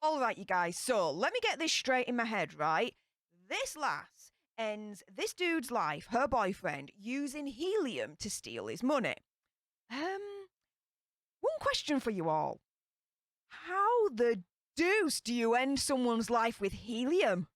All right, you guys. So let me get this straight in my head, right? This lass ends this dude's life, her boyfriend, using helium to steal his money. Um, One question for you all. How the deuce do you end someone's life with helium?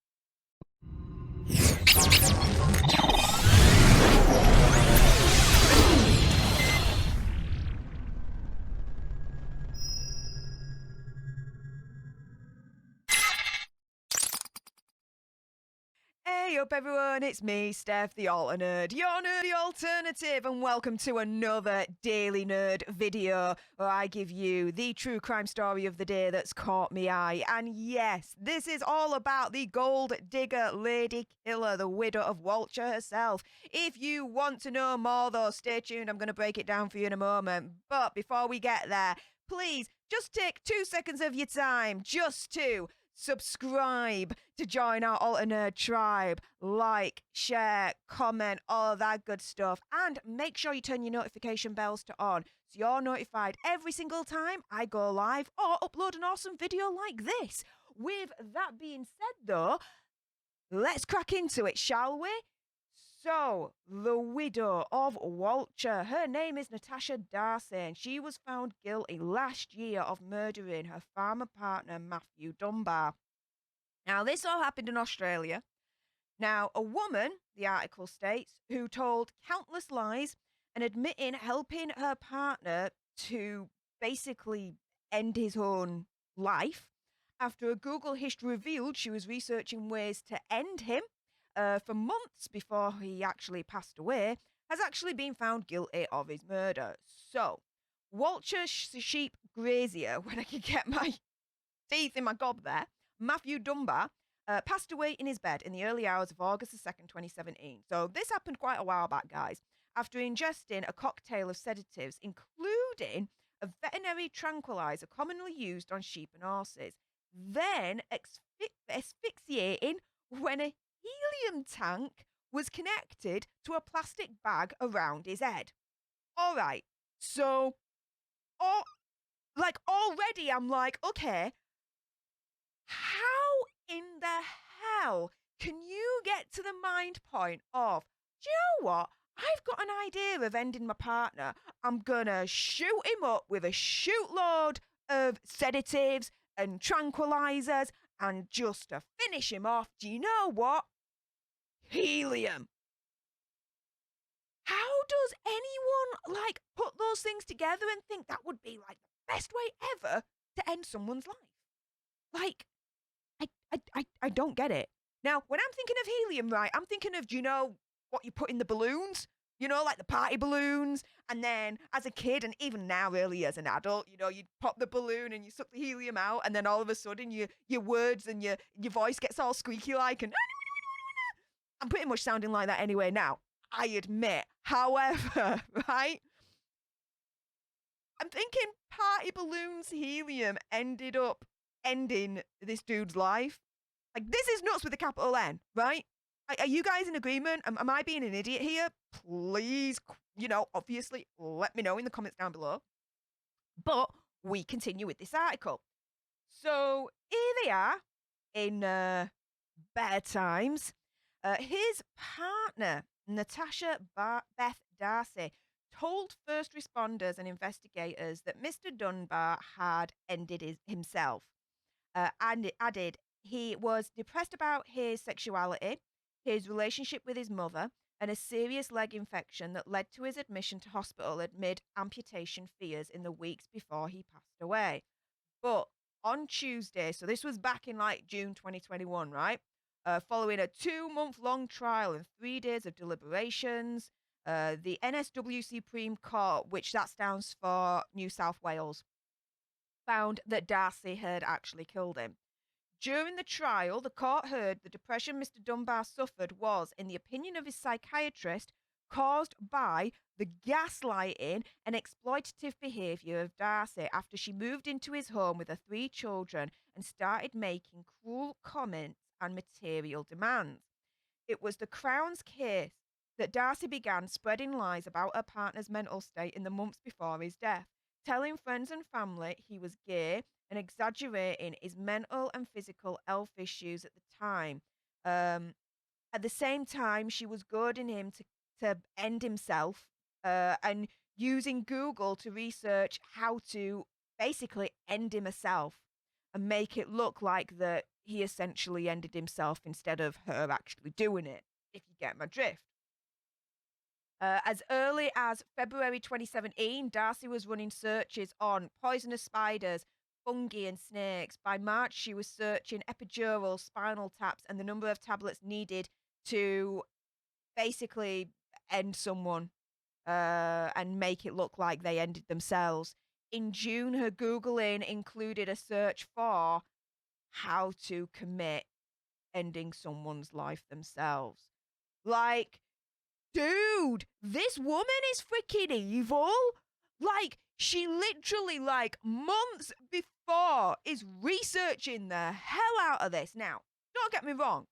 Hey up everyone, it's me, Stef The Alter Nerd, your nerdy alternative, and welcome to another Daily Nerd video where I give you the true crime story of the day that's caught me eye. And yes, this is all about the gold digger lady killer, the widow of Walcha herself. If you want to know more though, stay tuned, I'm going to break it down for you in a moment. But before we get there, please just take 2 seconds of your time just to subscribe to join our Alter Nerd tribe. Like, share, comment, all that good stuff. And make sure you turn your notification bells to on so you're notified every single time I go live or upload an awesome video like this. With that being said, though, let's crack into it, shall we? So, the widow of Walcha, her name is Natasha Darcy, and she was found guilty last year of murdering her farmer partner, Mathew Dunbar. Now, this all happened in Australia. Now, a woman, the article states, who told countless lies and admitting helping her partner to basically end his own life. After a Google history revealed she was researching ways to end him for months before he actually passed away, has actually been found guilty of his murder. So, Walcha sheep grazier, when I can get my teeth in my gob there, Mathew Dunbar, passed away in his bed in the early hours of August the 2nd, 2017. So this happened quite a while back, guys, after ingesting a cocktail of sedatives, including a veterinary tranquilizer commonly used on sheep and horses, then asphyxiating when a helium tank was connected to a plastic bag around his head. All right, so, already I'm like, okay, how in the hell can you get to the mind point of, do you know what? I've got an idea of ending my partner. I'm gonna shoot him up with a shootload of sedatives and tranquilizers, and just to finish him off, do you know what? Helium. How does anyone put those things together and think that would be like the best way ever to end someone's life? Like, I don't get it. Now, when I'm thinking of helium, right, I'm thinking of, do you know what you put in the balloons? You know, like the party balloons. And then as a kid, and even now, really, as an adult, you know, you pop the balloon and you suck the helium out, and then all of a sudden your words and your voice gets all squeaky like, and I'm pretty much sounding like that anyway now, I admit. However, right, I'm thinking party balloons helium ended up ending this dude's life. Like, this is nuts with a capital N, right? Are you guys in agreement? Am I being an idiot here? Please, obviously, let me know in the comments down below. But we continue with this article. So here they are in better times. His partner, Natasha Beth Darcy, told first responders and investigators that Mr. Dunbar had ended himself. And it added he was depressed about his sexuality, his relationship with his mother, and a serious leg infection that led to his admission to hospital amid amputation fears in the weeks before he passed away. But on Tuesday, so this was back in June 2021, right? Following a 2-month-long trial and 3 days of deliberations, the NSW Supreme Court, which that stands for New South Wales, found that Darcy had actually killed him. During the trial, the court heard the depression Mr. Dunbar suffered was, in the opinion of his psychiatrist, caused by the gaslighting and exploitative behaviour of Darcy after she moved into his home with her 3 children and started making cruel comments and material demands. It was the Crown's case that Darcy began spreading lies about her partner's mental state in the months before his death, telling friends and family he was gay, and exaggerating his mental and physical health issues at the time. Um, at the same time, she was goading him to end himself and using Google to research how to basically end him herself and make it look like that he essentially ended himself instead of her actually doing it, if you get my drift. As early as February 2017, Darcy was running searches on poisonous spiders, fungi, and snakes. By March, she was searching epidural, spinal taps, and the number of tablets needed to basically end someone and make it look like they ended themselves. In June, her Googling included a search for how to commit ending someone's life themselves. Like, dude, this woman is freaking evil. Like, she literally, like, months before is researching the hell out of this. Now, don't get me wrong.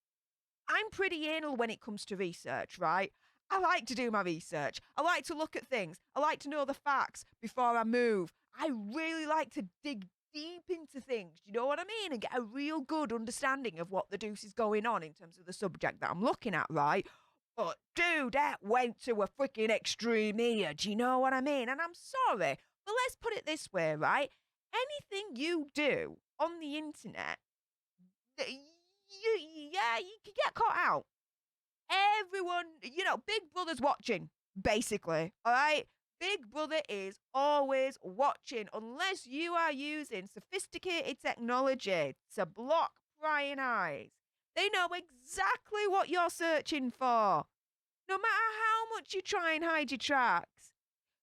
I'm pretty anal when it comes to research, right? I like to do my research. I like to look at things. I like to know the facts before I move. I really like to dig deep into things, you know what I mean? And get a real good understanding of what the deuce is going on in terms of the subject that I'm looking at, right? But dude, that went to a freaking extreme here. Do you know what I mean? And I'm sorry, but let's put it this way, right? Anything you do on the internet, you can get caught out. Everyone, Big Brother's watching, basically. All right? Big Brother is always watching unless you are using sophisticated technology to block prying eyes. They know exactly what you're searching for, no matter how much you try and hide your tracks.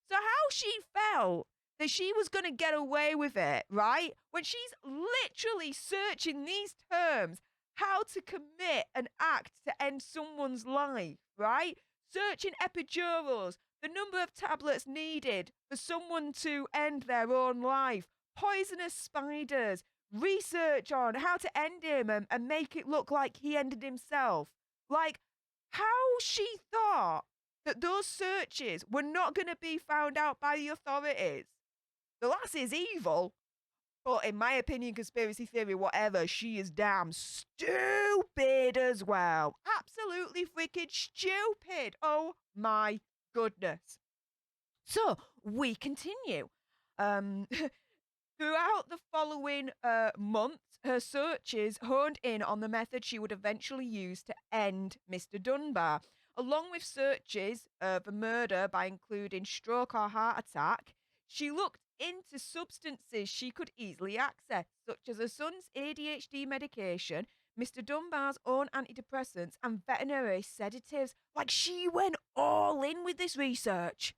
So how she felt that she was going to get away with it, right? When she's literally searching these terms, how to commit an act to end someone's life, right? Searching epidurals, the number of tablets needed for someone to end their own life, poisonous spiders, research on how to end him and make it look like he ended himself. Like, how she thought that those searches were not going to be found out by the authorities. The lass is evil, but in my opinion, conspiracy theory, whatever, she is damn stupid as well. Absolutely freaking stupid. Oh my goodness. So we continue. Throughout the following months, her searches honed in on the method she would eventually use to end Mr. Dunbar, along with searches for murder by including stroke or heart attack. She looked into substances she could easily access, such as her son's ADHD medication, Mr. Dunbar's own antidepressants, and veterinary sedatives. Like, she went all in with this research.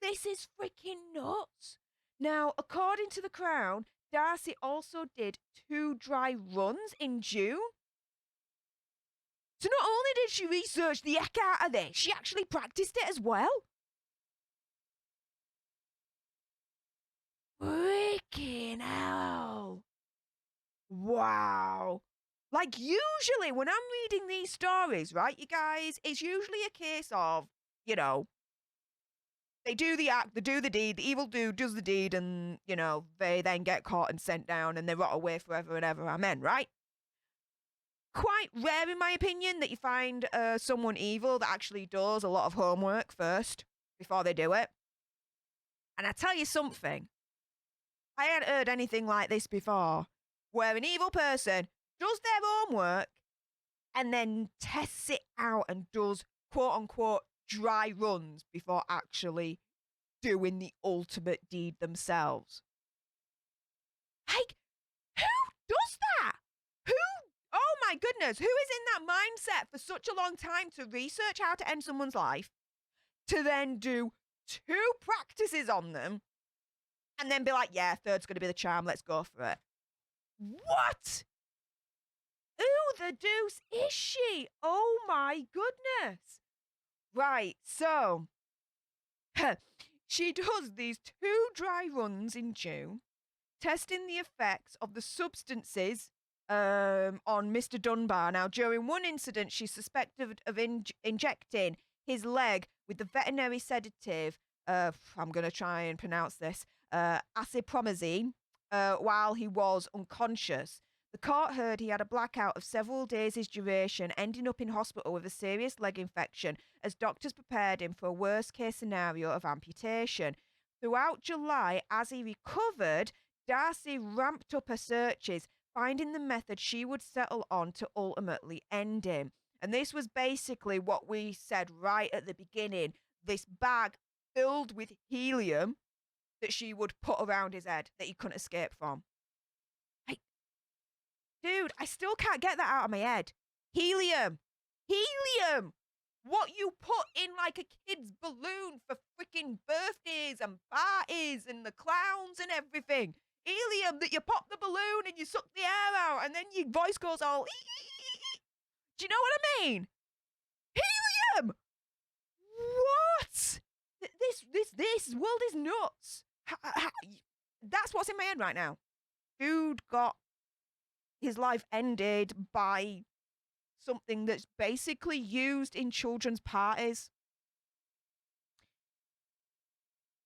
This is freaking nuts. Now, according to The Crown, Darcy also did 2 dry runs in June. So not only did she research the heck out of this, she actually practiced it as well. Freaking hell. Wow. Like, usually when I'm reading these stories, right, you guys, it's usually a case of, they do the act, they do the deed, the evil dude does the deed, and, they then get caught and sent down and they rot away forever and ever. Amen, right? Quite rare, in my opinion, that you find someone evil that actually does a lot of homework first before they do it. And I tell you something, I hadn't heard anything like this before, where an evil person does their homework and then tests it out and does quote-unquote dry runs before actually doing the ultimate deed themselves. Like, who does that? Oh my goodness, who is in that mindset for such a long time to research how to end someone's life, to then do 2 practices on them, and then be like, yeah, 3rd's going to be the charm, let's go for it. What? Who the deuce is she? Oh my goodness. Right, so she does these 2 dry runs in June, testing the effects of the substances on Mr. Dunbar. Now, during one incident, she's suspected of injecting his leg with the veterinary sedative, I'm going to try and pronounce this, acipromazine, while he was unconscious. The court heard he had a blackout of several days' duration, ending up in hospital with a serious leg infection as doctors prepared him for a worst-case scenario of amputation. Throughout July, as he recovered, Darcy ramped up her searches, finding the method she would settle on to ultimately end him. And this was basically what we said right at the beginning. This bag filled with helium that she would put around his head that he couldn't escape from. Dude, I still can't get that out of my head. Helium. Helium. What you put in like a kid's balloon for freaking birthdays and parties and the clowns and everything. Helium that you pop the balloon and you suck the air out and then your voice goes all... Do you know what I mean? Helium! What? This world is nuts. That's what's in my head right now. Dude got his life ended by something that's basically used in children's parties.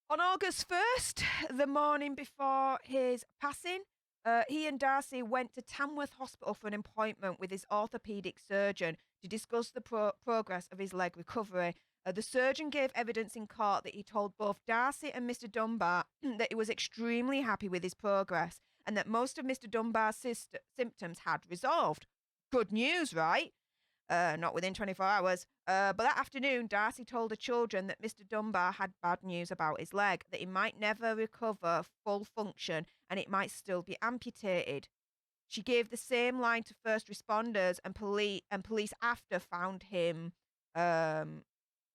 On August 1st, the morning before his passing, he and Darcy went to Tamworth Hospital for an appointment with his orthopaedic surgeon to discuss the progress of his leg recovery. The surgeon gave evidence in court that he told both Darcy and Mr. Dunbar that he was extremely happy with his progress and that most of Mr. Dunbar's symptoms had resolved. Good news, right? Not within 24 hours. But that afternoon, Darcy told the children that Mr. Dunbar had bad news about his leg, that he might never recover full function and it might still be amputated. She gave the same line to first responders and police after found him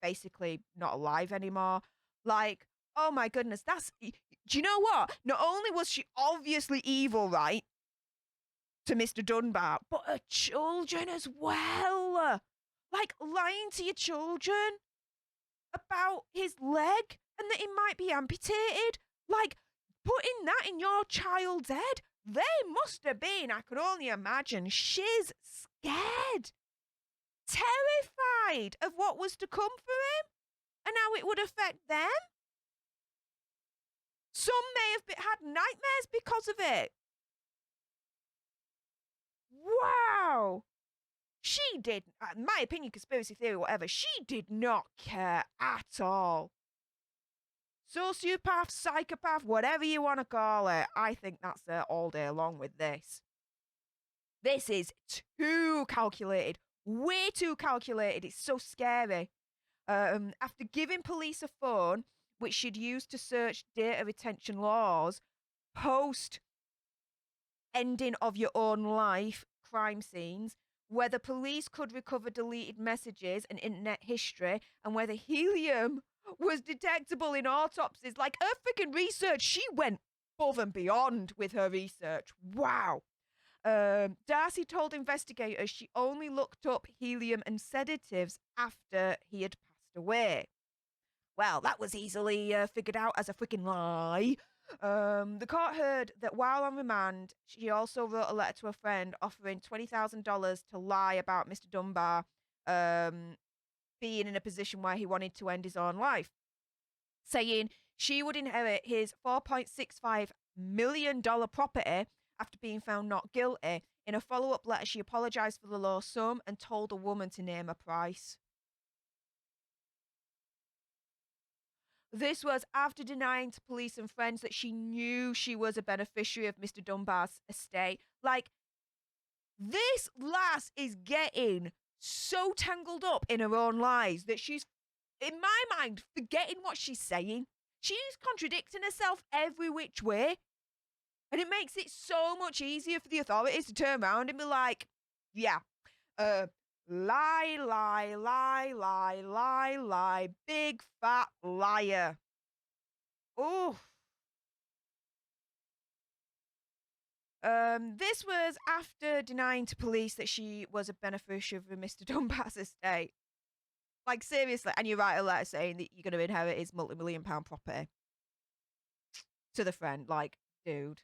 basically not alive anymore. Like, oh my goodness, do you know what? Not only was she obviously evil, right, to Mr. Dunbar, but her children as well. Like, lying to your children about his leg and that it might be amputated. Like, putting that in your child's head. They must have been, I could only imagine, shiz scared, terrified of what was to come for him and how it would affect them. Some may have had nightmares because of it. Wow. She did, in my opinion, conspiracy theory, whatever, she did not care at all. Sociopath, psychopath, whatever you want to call it, I think that's her all day long with this. This is too calculated, way too calculated. It's so scary. After giving police a phone, which she'd used to search data retention laws, post ending of your own life crime scenes, whether police could recover deleted messages and internet history, and whether helium was detectable in autopsies. Like, her freaking research, she went above and beyond with her research. Wow. Darcy told investigators she only looked up helium and sedatives after he had passed away. Well, that was easily figured out as a freaking lie. The court heard that while on remand, she also wrote a letter to a friend offering $20,000 to lie about Mr. Dunbar being in a position where he wanted to end his own life, saying she would inherit his $4.65 million property after being found not guilty. In a follow-up letter, she apologized for the low sum and told a woman to name a price. This was after denying to police and friends that she knew she was a beneficiary of Mr. Dunbar's estate. Like, this lass is getting so tangled up in her own lies that she's, in my mind, forgetting what she's saying. She's contradicting herself every which way. And it makes it so much easier for the authorities to turn around and be like, yeah, lie, lie, lie, lie, lie, lie, big fat liar. Oh. This was after denying to police that she was a beneficiary of Mr. Dunbar's estate. Like, seriously, and you write a letter saying that you're going to inherit his multi-million-pound property to the friend. Like, dude.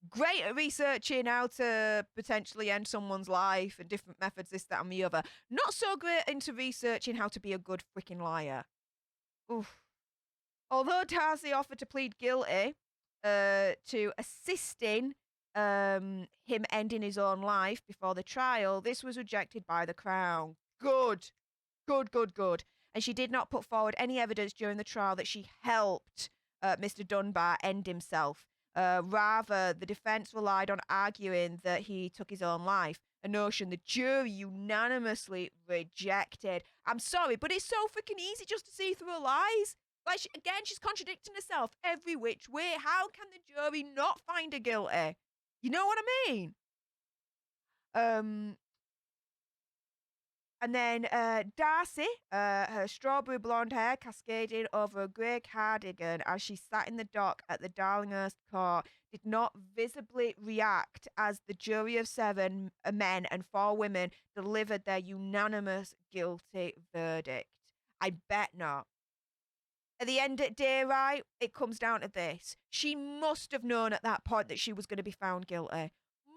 Great at researching how to potentially end someone's life and different methods, this, that, and the other. Not so great into researching how to be a good freaking liar. Oof. Although Darcy offered to plead guilty, to assisting him ending his own life before the trial, this was rejected by the Crown. Good. And she did not put forward any evidence during the trial that she helped Mr. Dunbar end himself. Rather, the defense relied on arguing that he took his own life, a notion the jury unanimously rejected. I'm sorry, but it's so freaking easy just to see through her lies. Like, she's contradicting herself every which way. How can the jury not find her guilty? You know what I mean? And then Darcy, her strawberry blonde hair cascading over a grey cardigan as she sat in the dock at the Darlinghurst court, did not visibly react as the jury of 7 men and 4 women delivered their unanimous guilty verdict. I bet not. At the end of the day, right, it comes down to this. She must have known at that point that she was going to be found guilty.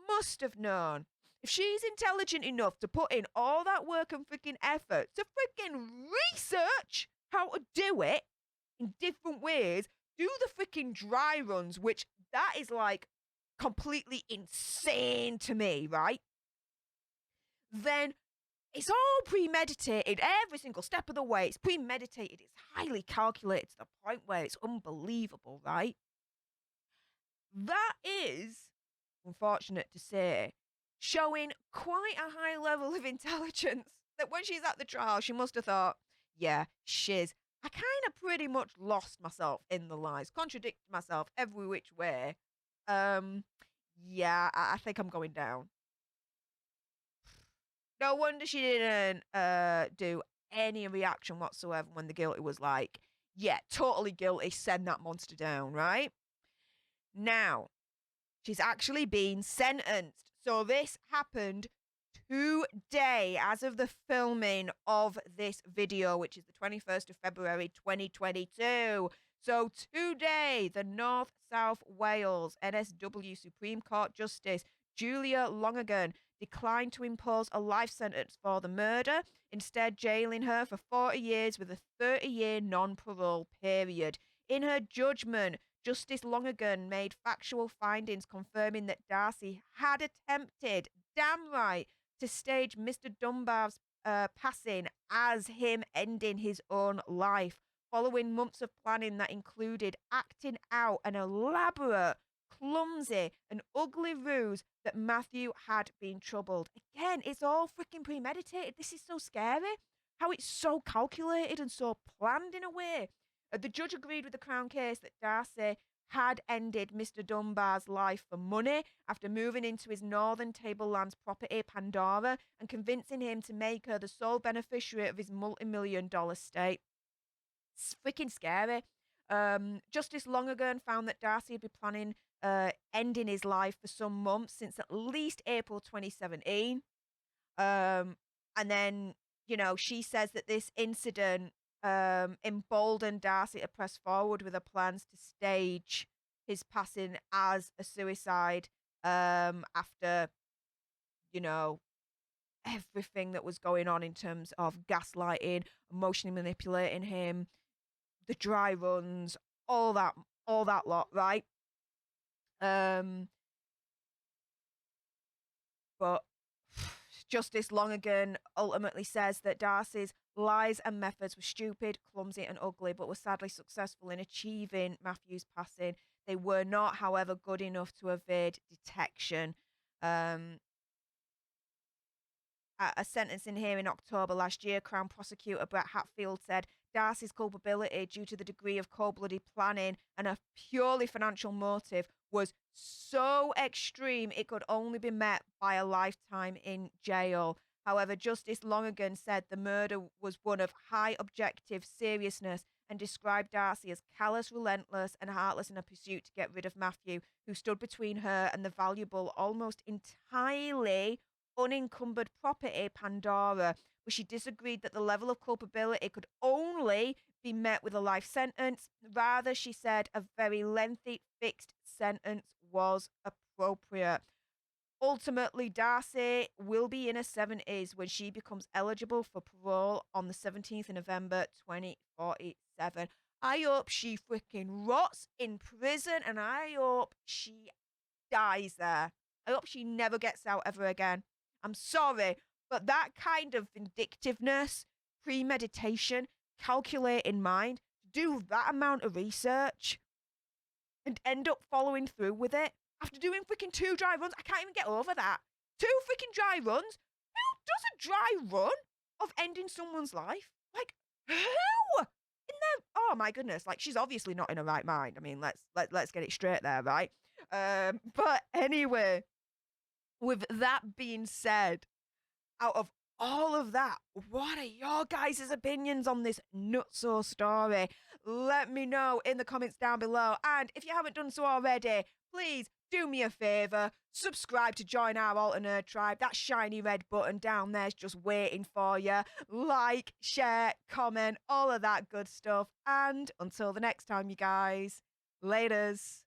Must have known. If she's intelligent enough to put in all that work and freaking effort to freaking research how to do it in different ways, do the freaking dry runs, which that is like completely insane to me, right? Then it's all premeditated. Every single step of the way, it's premeditated. It's highly calculated to the point where it's unbelievable, right? That is, unfortunate to say, showing quite a high level of intelligence that when she's at the trial, she must have thought, yeah, shiz, I kind of pretty much lost myself in the lies, contradicted myself every which way. Yeah, I think I'm going down. No wonder she didn't do any reaction whatsoever when the guilty was like, yeah, totally guilty, send that monster down, right? Now, she's actually been sentenced. So this happened today as of the filming of this video, which is the 21st of February 2022. So today, the North South Wales NSW Supreme Court Justice Julia Lonergan declined to impose a life sentence for the murder, instead jailing her for 40 years with a 30-year non-parole period. In her judgment, Justice Lonergan made factual findings confirming that Darcy had attempted, damn right, to stage Mr. Dunbar's passing as him ending his own life, following months of planning that included acting out an elaborate, clumsy, and ugly ruse that Mathew had been troubled. Again, it's all freaking premeditated. This is so scary. How it's so calculated and so planned in a way. The judge agreed with the Crown case that Darcy had ended Mr. Dunbar's life for money after moving into his Northern Tablelands property, Pandora, and convincing him to make her the sole beneficiary of his multi-million-dollar estate. It's freaking scary. Justice Lonergan found that Darcy had been planning ending his life for some months since at least April 2017. And then, you know, she says that this incident emboldened Darcy to press forward with her plans to stage his passing as a suicide after, you know, everything that was going on in terms of gaslighting, emotionally manipulating him, the dry runs, all that lot, right? But Justice Lonergan ultimately says that Darcy's lies and methods were stupid, clumsy, and ugly, but were sadly successful in achieving Mathew's passing. They were not, however, good enough to evade detection. At a sentencing hearing in October last year, Crown Prosecutor Brett Hatfield said Darcy's culpability due to the degree of cold-blooded planning and a purely financial motive was so extreme it could only be met by a lifetime in jail. However, Justice Lonergan said the murder was one of high objective seriousness and described Darcy as callous, relentless, and heartless in a pursuit to get rid of Mathew, who stood between her and the valuable, almost entirely unencumbered property, Pandora, but she disagreed that the level of culpability could only be met with a life sentence. Rather, she said a very lengthy fixed sentence was appropriate. Ultimately, Darcy will be in her 70s when she becomes eligible for parole on the 17th of November 2047. I hope she freaking rots in prison, and I hope she dies there. I hope she never gets out ever again. I'm sorry, but that kind of vindictiveness, premeditation, calculating mind, do that amount of research and end up following through with it after doing freaking 2 dry runs. I can't even get over that. 2 freaking dry runs? Who does a dry run of ending someone's life? Like, who? In their, oh my goodness, like, she's obviously not in her right mind. I mean, let's get it straight there, right? But anyway, with that being said, out of all of that, what are your guys' opinions on this nutso story? Let me know in the comments down below. And if you haven't done so already, please do me a favor, subscribe to join our Alter Nerd tribe. That shiny red button down there is just waiting for you. Like, share, comment, all of that good stuff. And until the next time, you guys, laters.